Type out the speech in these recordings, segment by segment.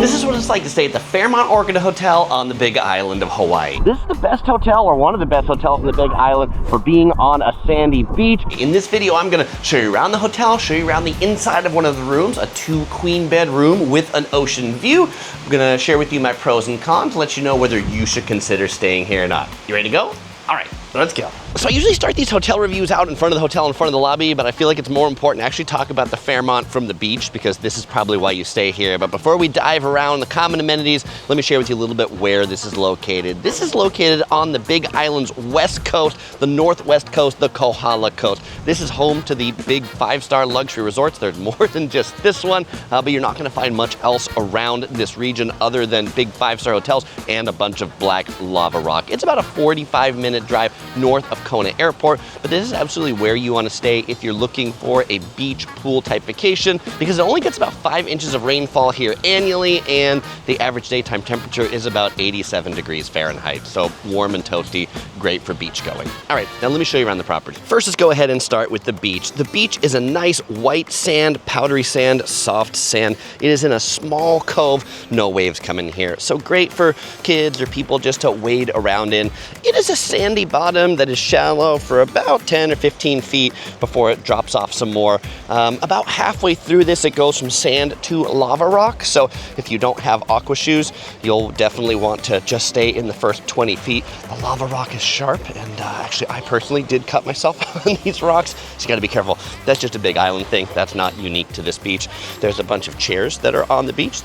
This is what it's like to stay at the Fairmont Orchid Hotel on the Big Island of Hawaii. This is the best hotel, or one of the best hotels on the Big Island, for being on a sandy beach. In this video, I'm gonna show you around the hotel, show you around the inside of one of the rooms, a 2-queen bed room with an ocean view. I'm gonna share with you my pros and cons, let you know whether you should consider staying here or not. You ready to go? All right, let's go. So I usually start these hotel reviews out in front of the hotel, in front of the lobby, but I feel like it's more important to actually talk about the Fairmont from the beach, because this is probably why you stay here. But before we dive around the common amenities, let me share with you a little bit where this is located. This is located on the Big Island's west coast, the northwest coast, the Kohala coast. This is home to the big 5-star luxury resorts. There's more than just this one, but you're not gonna find much else around this region other than big 5-star hotels and a bunch of black lava rock. It's about a 45-minute drive north of Kona Airport, but this is absolutely where you want to stay if you're looking for a beach pool type vacation, because it only gets about 5 inches of rainfall here annually, and the average daytime temperature is about 87 degrees Fahrenheit. So warm and toasty, great for beach going. All right, now let me show you around the property. First, let's go ahead and start with the beach. The beach is a nice white sand, powdery sand, soft sand. It is in a small cove, no waves coming here. So great for kids or people just to wade around in. It is a sandy bottom that is shallow for about 10 or 15 feet before it drops off some more. About halfway through this, it goes from sand to lava rock. So if you don't have aqua shoes, you'll definitely want to just stay in the first 20 feet. The lava rock is sharp, and actually I personally did cut myself on these rocks, so you gotta be careful. That's just a Big Island thing. That's not unique to this beach. There's a bunch of chairs that are on the beach.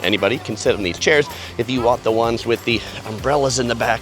Anybody can sit on these chairs. If you want the ones with the umbrellas in the back,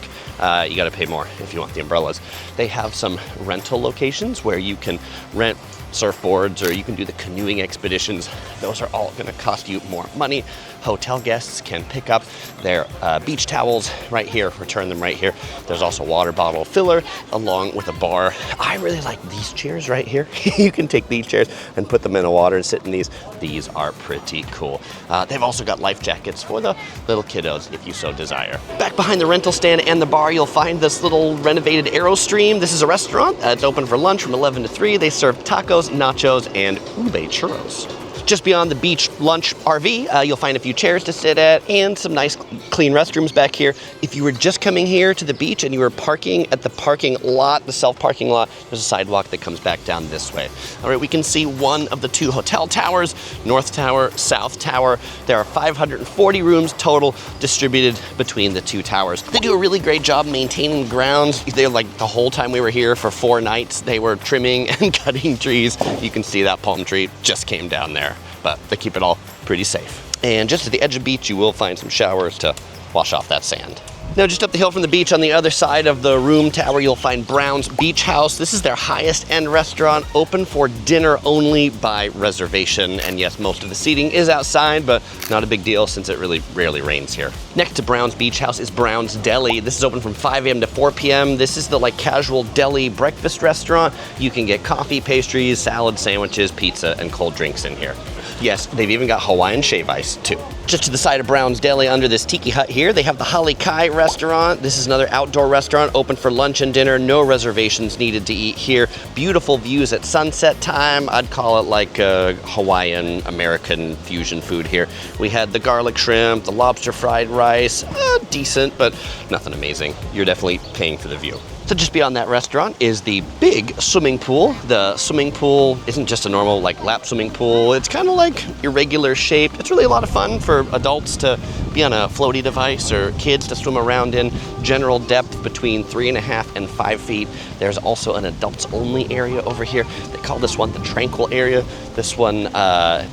you gotta pay more if you want the umbrellas. They have some rental locations where you can rent surfboards, or you can do the canoeing expeditions. Those are all gonna cost you more money. Hotel guests can pick up their beach towels right here, return them right here. There's also water bottle filler along with a bar. I really like these chairs right here. You can take these chairs and put them in the water and sit in these. These are pretty cool. They've also got life jackets for the little kiddos if you so desire. Back behind the rental stand and the bar, you'll find this little renovated Aerostream. This is a restaurant. It's open for lunch from 11 to 3. They serve tacos, nachos, and ube churros. Just beyond the beach lunch RV, you'll find a few chairs to sit at and some nice clean restrooms back here. If you were just coming here to the beach and you were parking at the parking lot, the self-parking lot, there's a sidewalk that comes back down this way. All right, we can see one of the 2 hotel towers, North Tower, South Tower. There are 540 rooms total distributed between the 2 towers. They do a really great job maintaining the grounds. They're like, the whole time we were here for 4 nights, they were trimming and cutting trees. You can see that palm tree just came down there. But they keep it all pretty safe. And just at the edge of the beach, you will find some showers to wash off that sand. Now, just up the hill from the beach on the other side of the room tower, you'll find Brown's Beach House. This is their highest end restaurant, open for dinner only by reservation. And yes, most of the seating is outside, but not a big deal since it really rarely rains here. Next to Brown's Beach House is Brown's Deli. This is open from 5 a.m. to 4 p.m. This is the casual deli breakfast restaurant. You can get coffee, pastries, salad, sandwiches, pizza, and cold drinks in here. Yes, they've even got Hawaiian shave ice too. Just to the side of Brown's Deli, under this tiki hut here, they have the Hale Kai restaurant. This is another outdoor restaurant, open for lunch and dinner. No reservations needed to eat here. Beautiful views at sunset time. I'd call it like a Hawaiian American fusion food here. We had the garlic shrimp, the lobster fried rice, decent, but nothing amazing. You're definitely paying for the view. So just beyond that restaurant is the big swimming pool. The swimming pool isn't just a normal lap swimming pool. It's kind of like irregular shaped. It's really a lot of fun for adults to be on a floaty device or kids to swim around in. General depth between 3.5 and 5 feet. There's also an adults only area over here. They call this one the tranquil area. This one,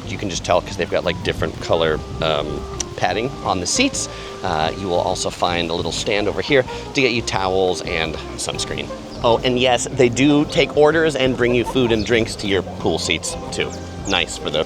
you can just tell because they've got different color padding on the seats. You will also find a little stand over here to get you towels and sunscreen. Oh, and yes, they do take orders and bring you food and drinks to your pool seats too. Nice for the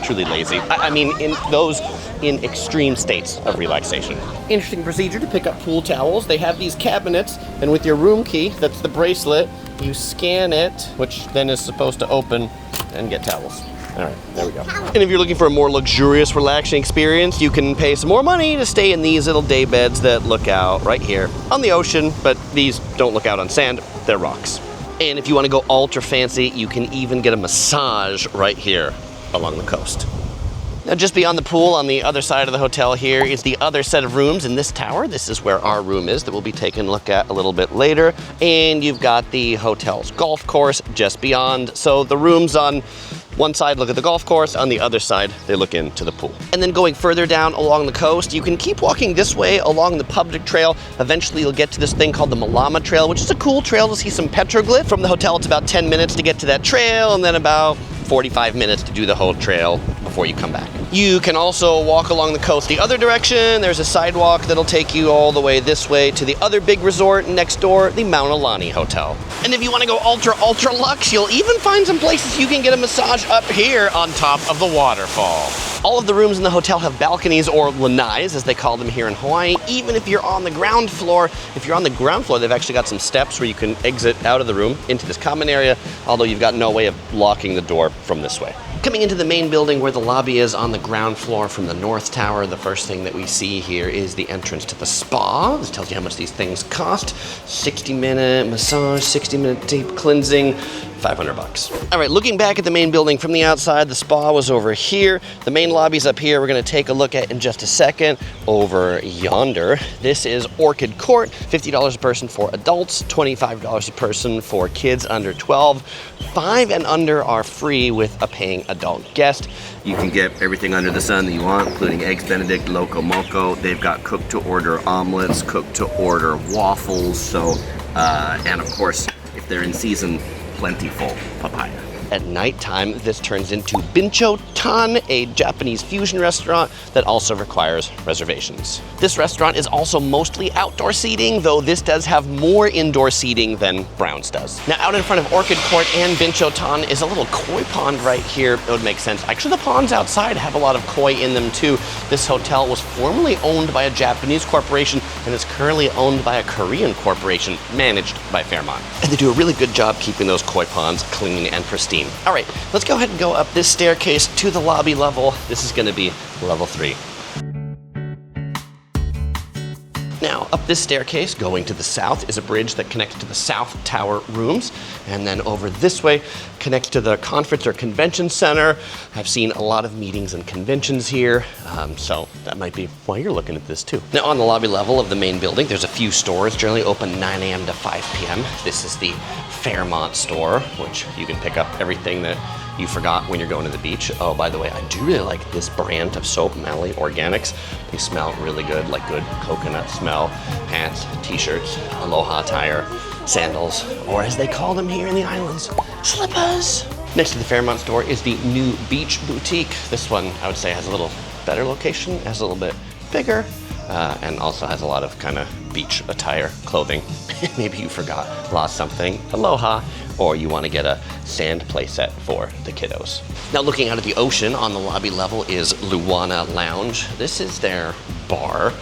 truly lazy. I mean, in extreme states of relaxation. Interesting procedure to pick up pool towels. They have these cabinets, and with your room key, that's the bracelet, you scan it, which then is supposed to open and get towels. All right, there we go. And if you're looking for a more luxurious, relaxing experience, you can pay some more money to stay in these little day beds that look out right here on the ocean, but these don't look out on sand, they're rocks. And if you want to go ultra fancy, you can even get a massage right here along the coast. Now just beyond the pool on the other side of the hotel here is the other set of rooms in this tower. This is where our room is that we'll be taking a look at a little bit later. And you've got the hotel's golf course just beyond. So the rooms on one side look at the golf course, on the other side they look into the pool. And then going further down along the coast, you can keep walking this way along the public trail. Eventually you'll get to this thing called the Malama Trail, which is a cool trail to see some petroglyph. From the hotel it's about 10 minutes to get to that trail, and then about 45 minutes to do the whole trail before you come back. You can also walk along the coast the other direction. There's a sidewalk that'll take you all the way this way to the other big resort next door, the Mauna Lani Hotel. And if you want to go ultra luxe, you'll even find some places you can get a massage up here on top of the waterfall. All of the rooms in the hotel have balconies, or lanais as they call them here in Hawaii. Even if you're on the ground floor, they've actually got some steps where you can exit out of the room into this common area, although you've got no way of locking the door from this way. Coming into the main building where the lobby is on the ground floor from the north tower, the first thing that we see here is the entrance to the spa. This tells you how much these things cost. 60-minute massage, 60-minute deep cleansing, $500. All right, looking back at the main building from the outside, the spa was over here. The main lobby's up here. We're gonna take a look at in just a second. Over yonder, this is Orchid Court, $50 a person for adults, $25 a person for kids under 12. 5 and under are free with a paying adult guest. You can get everything under the sun that you want, including eggs Benedict, loco moco. They've got cooked to order omelets, cooked to order waffles. So, and of course, if they're in season, plentiful papaya. At nighttime, this turns into Bincho Tan, a Japanese fusion restaurant that also requires reservations. This restaurant is also mostly outdoor seating, though this does have more indoor seating than Brown's does. Now, out in front of Orchid Court and Bincho Tan is a little koi pond right here. It would make sense. Actually, the ponds outside have a lot of koi in them too. This hotel was formerly owned by a Japanese corporation and is currently owned by a Korean corporation managed by Fairmont. And they do a really good job keeping those koi ponds clean and pristine. All right, let's go ahead and go up this staircase to the lobby level. This is gonna be level 3. Now, up this staircase, going to the south, is a bridge that connects to the South Tower rooms. And then over this way, connects to the conference or convention center. I've seen a lot of meetings and conventions here, so that might be why you're looking at this too. Now, on the lobby level of the main building, there's a few stores, generally open 9 a.m. to 5 p.m. This is the Fairmont store, which you can pick up everything that you forgot when you're going to the beach. Oh, by the way, I do really like this brand of soap, Maui Organics. They smell really good, like good coconut smell. Pants, t-shirts, aloha attire, sandals, or as they call them here in the islands, slippers. Next to the Fairmont store is the New Beach Boutique. This one, I would say, has a little better location, has a little bit bigger, and also has a lot of kind of beach attire clothing. Maybe you forgot, lost something, aloha, or you want to get a sand playset for the kiddos. Now, looking out at the ocean on the lobby level is Luana Lounge. This is their bar.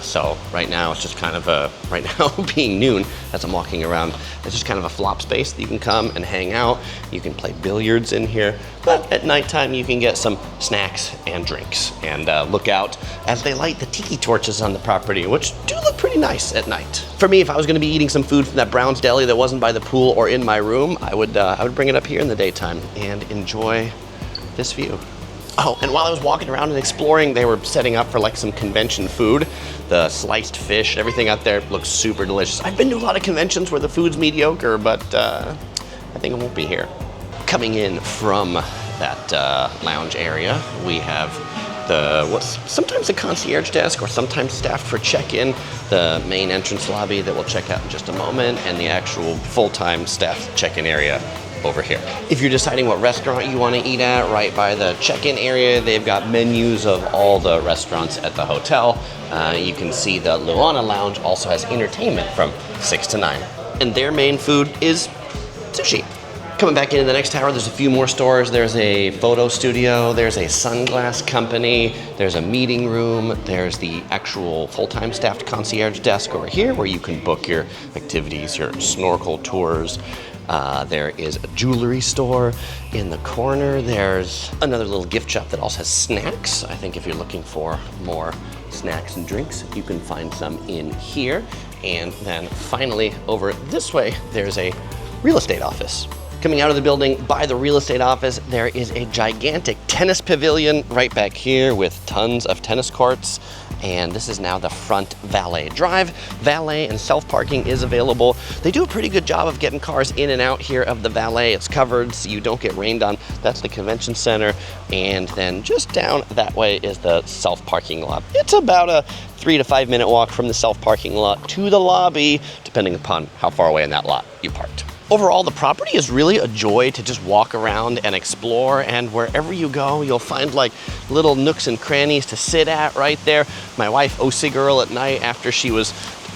So right now it's just kind of right now being noon as I'm walking around, it's just kind of a flop space that you can come and hang out. You can play billiards in here, but at nighttime you can get some snacks and drinks and look out as they light the tiki torches on the property, which do look pretty nice at night. For me, if I was gonna be eating some food from that Brown's Deli that wasn't by the pool or in my room, I would bring it up here in the daytime and enjoy this view. Oh, and while I was walking around and exploring, they were setting up for like some convention food. The sliced fish, everything out there looks super delicious. I've been to a lot of conventions where the food's mediocre, but I think it won't be here. Coming in from that lounge area, we have what's sometimes a concierge desk or sometimes staffed for check-in, the main entrance lobby that we'll check out in just a moment, and the actual full-time staffed check-in area over here. If you're deciding what restaurant you want to eat at, right by the check-in area, they've got menus of all the restaurants at the hotel. You can see the Luana Lounge also has entertainment from 6 to 9. And their main food is sushi. Coming back into the next tower, there's a few more stores. There's a photo studio, there's a sunglass company, there's a meeting room, there's the actual full-time staffed concierge desk over here where you can book your activities, your snorkel tours. There is a jewelry store in the corner. There's another little gift shop that also has snacks. I think if you're looking for more snacks and drinks, you can find some in here. And then finally, over this way, there's a real estate office. Coming out of the building by the real estate office, there is a gigantic tennis pavilion right back here with tons of tennis courts. And this is now the front valet drive. Valet and self-parking is available. They do a pretty good job of getting cars in and out here of the valet. It's covered so you don't get rained on. That's the convention center. And then just down that way is the self-parking lot. It's about a 3 to 5 minute walk from the self-parking lot to the lobby, depending upon how far away in that lot you parked. Overall, the property is really a joy to just walk around and explore, and wherever you go, you'll find like little nooks and crannies to sit at right there. My wife, OC girl, at night after she was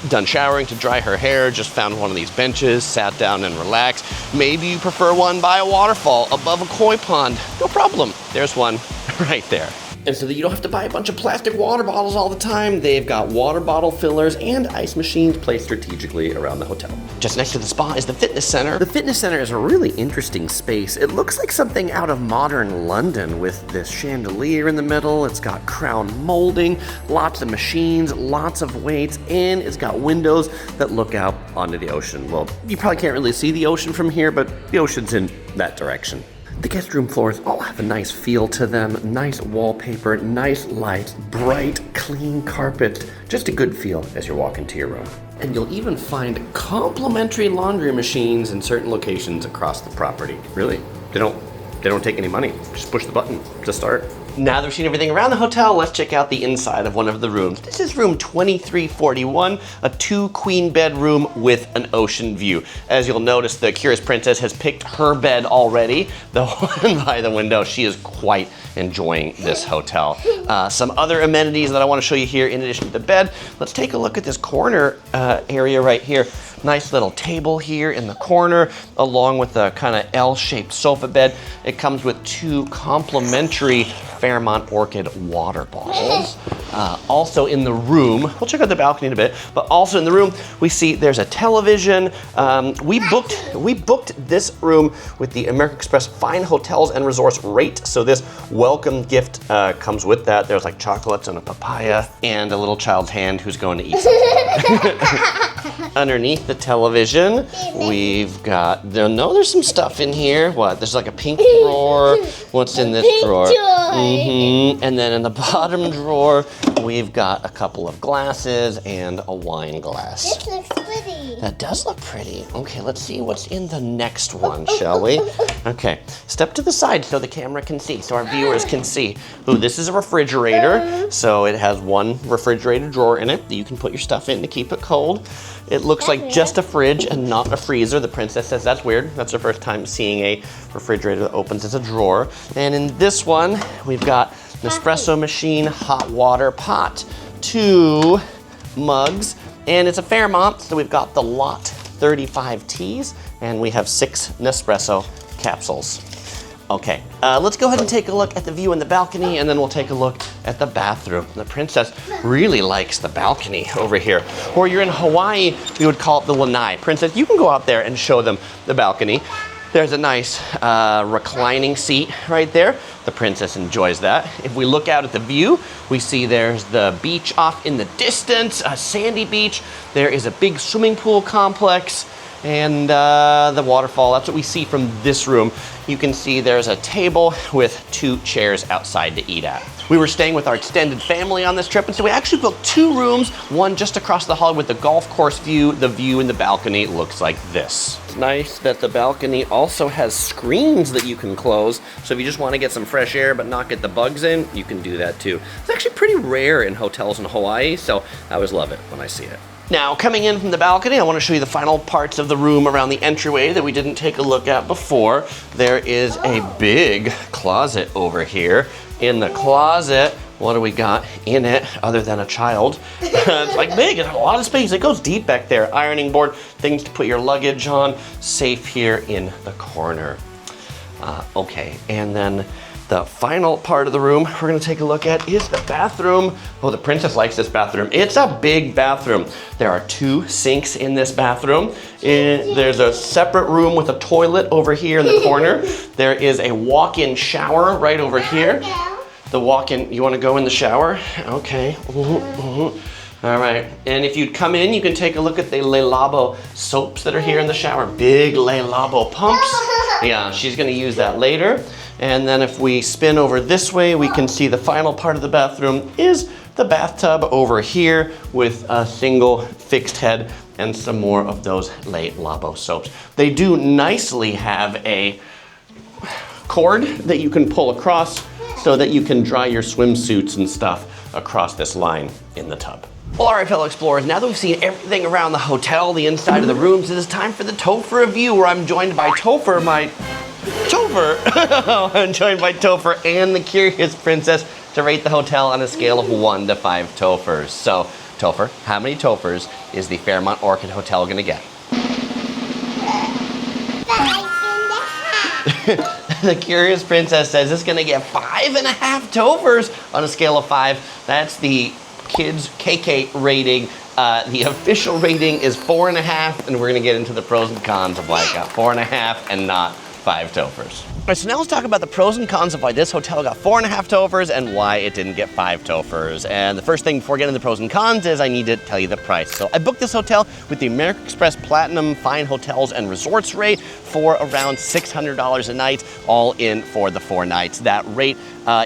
done showering to dry her hair, just found one of these benches, sat down and relaxed. Maybe you prefer one by a waterfall above a koi pond. No problem. There's one right there. And so that you don't have to buy a bunch of plastic water bottles all the time, they've got water bottle fillers and ice machines placed strategically around the hotel. Just next to the spa is the fitness center. The fitness center is a really interesting space. It looks like something out of modern London with this chandelier in the middle. It's got crown molding, lots of machines, lots of weights, and it's got windows that look out onto the ocean. Well, you probably can't really see the ocean from here, but the ocean's in that direction. The guest room floors all have a nice feel to them, nice wallpaper, nice lights, bright, clean carpets, just a good feel as you're walking to your room. And you'll even find complimentary laundry machines in certain locations across the property. Really, they don't take any money. Just push the button to start. Now that we've seen everything around the hotel, let's check out the inside of one of the rooms. This is room 2341, a 2-queen bed room with an ocean view. As you'll notice, the Curious Princess has picked her bed already. The one by the window, she is quite enjoying this hotel. Some other amenities that I want to show you here in addition to the bed. Let's take a look at this corner area right here. Nice little table here in the corner, along with a kind of L-shaped sofa bed. It comes with 2 complimentary FAIRMONT Orchid water bottles. Also in the room, we'll check out the balcony in a bit, but also in the room, we see there's a television. We booked this room with the American Express Fine Hotels and Resorts rate, so this welcome gift comes with that. There's like chocolates and a papaya and a little child's hand who's going to eat something. Underneath the television, we've got, there's some stuff in here. What? There's like a pink drawer. What's in this drawer? And then in the bottom drawer, we've got a couple of glasses and a wine glass. This looks pretty. That does look pretty. Okay, let's see what's in the next one, shall we? Okay, step to the side so the camera can see, so our viewers can see. Ooh, this is a refrigerator, so it has one refrigerator drawer in it that you can put your stuff in to keep it cold. It looks like just a fridge and not a freezer. The princess says that's weird. That's her first time seeing a refrigerator that opens as a drawer. And in this one, we've got an espresso machine, hot water pot, 2 mugs, and it's a Fairmont, so we've got the Lot 35 teas, and we have 6 Nespresso capsules. Okay, let's go ahead and take a look at the view in the balcony, and then we'll take a look at the bathroom. The princess really likes the balcony over here. Or you're in Hawaii, we would call it the lanai. Princess, you can go out there and show them the balcony. There's a nice reclining seat right there. The princess enjoys that. If we look out at the view, we see there's the beach off in the distance, a sandy beach. There is a big swimming pool complex and the waterfall. That's what we see from this room. You can see there's a table with 2 chairs outside to eat at. We were staying with our extended family on this trip, and so we actually booked 2 rooms, one just across the hall with the golf course view. The view in the balcony looks like this. It's nice that the balcony also has screens that you can close, so if you just want to get some fresh air but not get the bugs in, you can do that too. It's actually pretty rare in hotels in Hawaii, so I always love it when I see it. Now, coming in from the balcony, I want to show you the final parts of the room around the entryway that we didn't take a look at before. There is a big closet over here. In the closet, what do we got in it other than a child? It's like big, it's a lot of space. It goes deep back there. Ironing board, things to put your luggage on, safe here in the corner. Okay, and then the final part of the room we're gonna take a look at is the bathroom. Oh, the princess likes this bathroom. It's a big bathroom. There are 2 sinks in this bathroom. There's a separate room with a toilet over here in the corner. There is a walk-in shower right over here. The walk-in, you wanna go in the shower? Okay. All right, and if you'd come in, you can take a look at the Le Labo soaps that are here in the shower. Big Le Labo pumps. Yeah, she's gonna use that later. And then if we spin over this way, we can see the final part of the bathroom is the bathtub over here with a single fixed head and some more of those Le Labo soaps. They do nicely have a cord that you can pull across so that you can dry your swimsuits and stuff across this line in the tub. Well, all right, fellow explorers, now that we've seen everything around the hotel, the inside of the rooms, it is time for the Topher review, where I'm joined by Topher, I'm joined by Topher and the Curious Princess to rate the hotel on a scale of 1 to 5 Tophers. So, Topher, how many Tophers is the Fairmont Orchid Hotel gonna get? 5.5. The Curious Princess says it's gonna get 5.5 Tophers on a scale of 5. That's the kids KK rating. The official rating is 4.5, and we're gonna get into the pros and cons of why it got 4.5 and not 5 Tophers. All right, so now let's talk about the pros and cons of why this hotel got 4.5 Tophers and why it didn't get 5 Tophers. And the first thing before getting into the pros and cons is I need to tell you the price. So I booked this hotel with the American Express Platinum Fine Hotels and Resorts rate for around $600 a night, all in for the 4 nights. That rate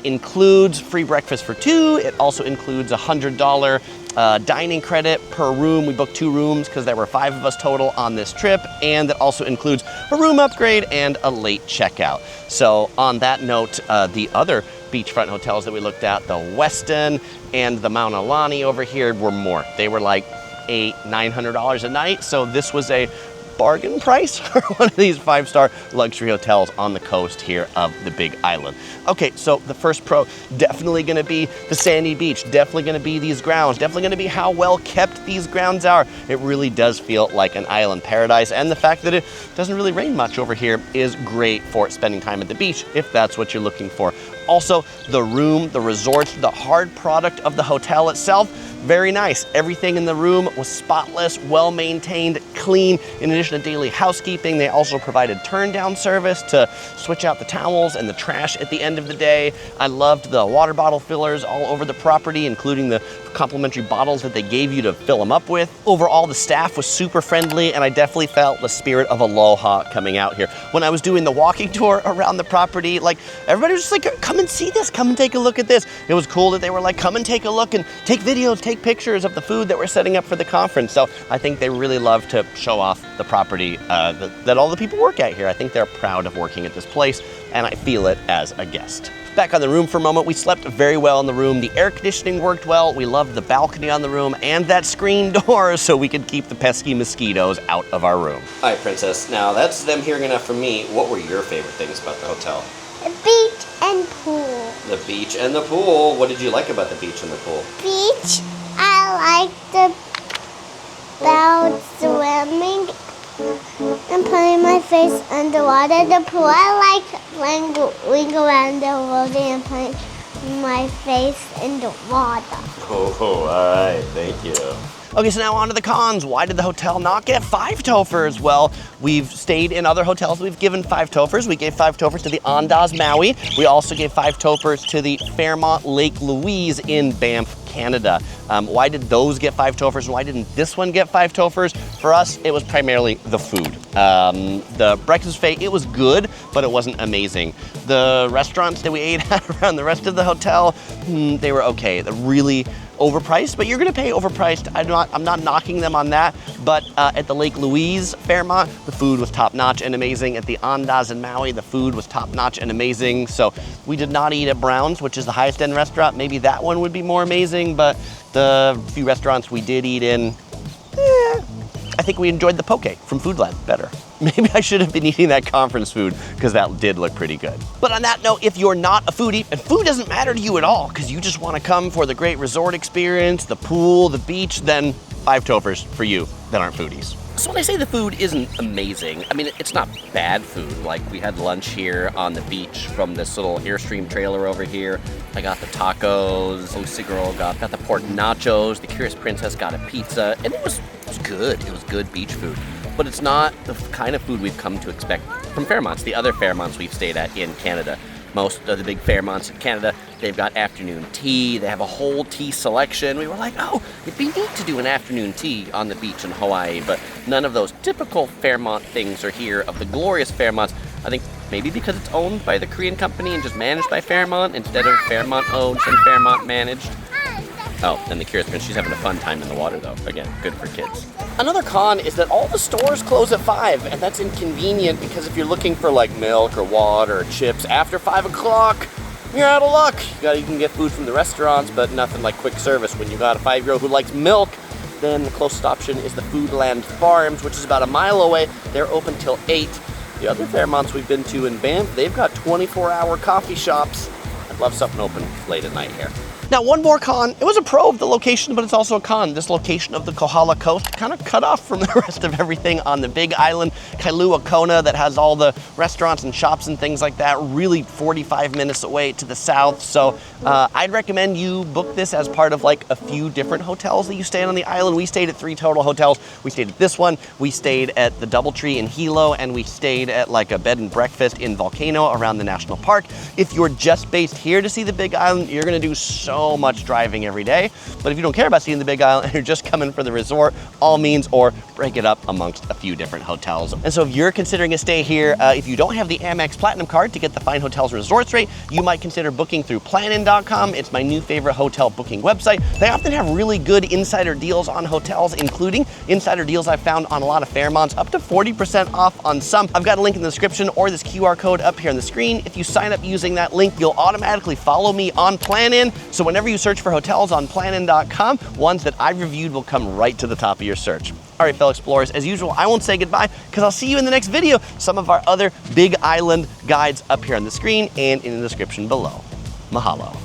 includes free breakfast for 2. It also includes $100 dining credit per room. We booked 2 rooms because there were 5 of us total on this trip, and that also includes a room upgrade and a late checkout. So on that note, the other beachfront hotels that we looked at, the Westin and the Mauna Lani over here, were more. They were like $800-900 a night. So this was a bargain price for one of these 5-star luxury hotels on the coast here of the Big Island. Okay, so the first pro, definitely gonna be the sandy beach, definitely gonna be these grounds, definitely gonna be how well kept these grounds are. It really does feel like an island paradise, and the fact that it doesn't really rain much over here is great for spending time at the beach if that's what you're looking for. Also, the room, the resort, the hard product of the hotel itself, very nice. Everything in the room was spotless, well-maintained, clean. In addition to daily housekeeping, they also provided turn-down service to switch out the towels and the trash at the end of the day. I loved the water bottle fillers all over the property, including the complimentary bottles that they gave you to fill them up with. Overall, the staff was super friendly, and I definitely felt the spirit of aloha coming out here. When I was doing the walking tour around the property, like, everybody was just like, come and see this, come and take a look at this. It was cool that they were like, come and take a look and take videos, take pictures of the food that we're setting up for the conference. So I think they really love to show off the property that all the people work at here. I think they're proud of working at this place, and I feel it as a guest. Back on the room for a moment, we slept very well in the room. The air conditioning worked well. We loved the balcony on the room and that screen door so we could keep the pesky mosquitoes out of our room. All right, Princess, now that's them hearing enough from me. What were your favorite things about the hotel? The beach and pool. The beach and the pool. What did you like about the beach and the pool? Beach, I like about swimming and putting my face underwater. The pool, I like going around the world and putting my face in the water. Oh, all right, thank you. Okay, so now on to the cons. Why did the hotel not get 5 Tophers? Well, we've stayed in other hotels. We've given 5 Tophers. We gave 5 Tophers to the Andaz Maui. We also gave 5 Tophers to the Fairmont Lake Louise in Banff, Canada. Why did those get 5 Tophers and why didn't this one get 5 Tophers? For us, it was primarily the food. The breakfast buffet, it was good, but it wasn't amazing. The restaurants that we ate at around the rest of the hotel, they were okay. They're really overpriced, but you're gonna pay overpriced. I'm not knocking them on that, but at the Lake Louise Fairmont, the food was top-notch and amazing. At the Andaz in Maui, the food was top-notch and amazing. So we did not eat at Brown's, which is the highest-end restaurant. Maybe that one would be more amazing, but the few restaurants we did eat in, I think we enjoyed the poke from Food Lab better. Maybe I should have been eating that conference food because that did look pretty good. But on that note, if you're not a foodie and food doesn't matter to you at all because you just want to come for the great resort experience, the pool, the beach, then 5 Tophers for you that aren't foodies. So when I say the food isn't amazing, I mean, it's not bad food. Like, we had lunch here on the beach from this little Airstream trailer over here. I got the tacos, Lucy Girl got the pork nachos, the Curious Princess got a pizza, and it was good. It was good beach food. But it's not the kind of food we've come to expect from Fairmonts, the other Fairmonts we've stayed at in Canada. Most of the big Fairmonts in Canada, they've got afternoon tea, they have a whole tea selection. We were like, oh, it'd be neat to do an afternoon tea on the beach in Hawaii, but none of those typical Fairmont things are here. Of the glorious Fairmonts, I think maybe because it's owned by the Korean company and just managed by Fairmont instead of Fairmont owned and Fairmont managed. Oh, and the Curious Prince, she's having a fun time in the water though. Again, good for kids. Another con is that all the stores close at 5, and that's inconvenient because if you're looking for like milk or water or chips after 5 o'clock, you're out of luck. You can get food from the restaurants, but nothing like quick service. When you got a 5-year-old who likes milk, then the closest option is the Foodland Farms, which is about a mile away. They're open till 8. The other Fairmonts we've been to in Banff, they've got 24-hour coffee shops. I'd love something open late at night here. Now, one more con. It was a pro of the location, but it's also a con. This location of the Kohala Coast kind of cut off from the rest of everything on the Big Island. Kailua Kona, that has all the restaurants and shops and things like that, really 45 minutes away to the south. So I'd recommend you book this as part of like a few different hotels that you stay on the island. We stayed at 3 total hotels. We stayed at this one, we stayed at the Doubletree in Hilo, and we stayed at like a bed and breakfast in Volcano around the national park. If you're just based here to see the Big Island, you're gonna do so much driving every day. But if you don't care about seeing the Big Island and you're just coming for the resort, all means, or break it up amongst a few different hotels. And so if you're considering a stay here, if you don't have the Amex Platinum card to get the Fine Hotels Resorts rate, you might consider booking through planin.com. It's my new favorite hotel booking website. They often have really good insider deals on hotels, including insider deals I've found on a lot of Fairmonts, up to 40% off on some. I've got a link in the description or this QR code up here on the screen. If you sign up using that link, you'll automatically follow me on Planin. So whenever you search for hotels on planin.com, ones that I've reviewed will come right to the top of your search. All right, fellow explorers, as usual, I won't say goodbye because I'll see you in the next video. Some of our other Big Island guides up here on the screen and in the description below. Mahalo.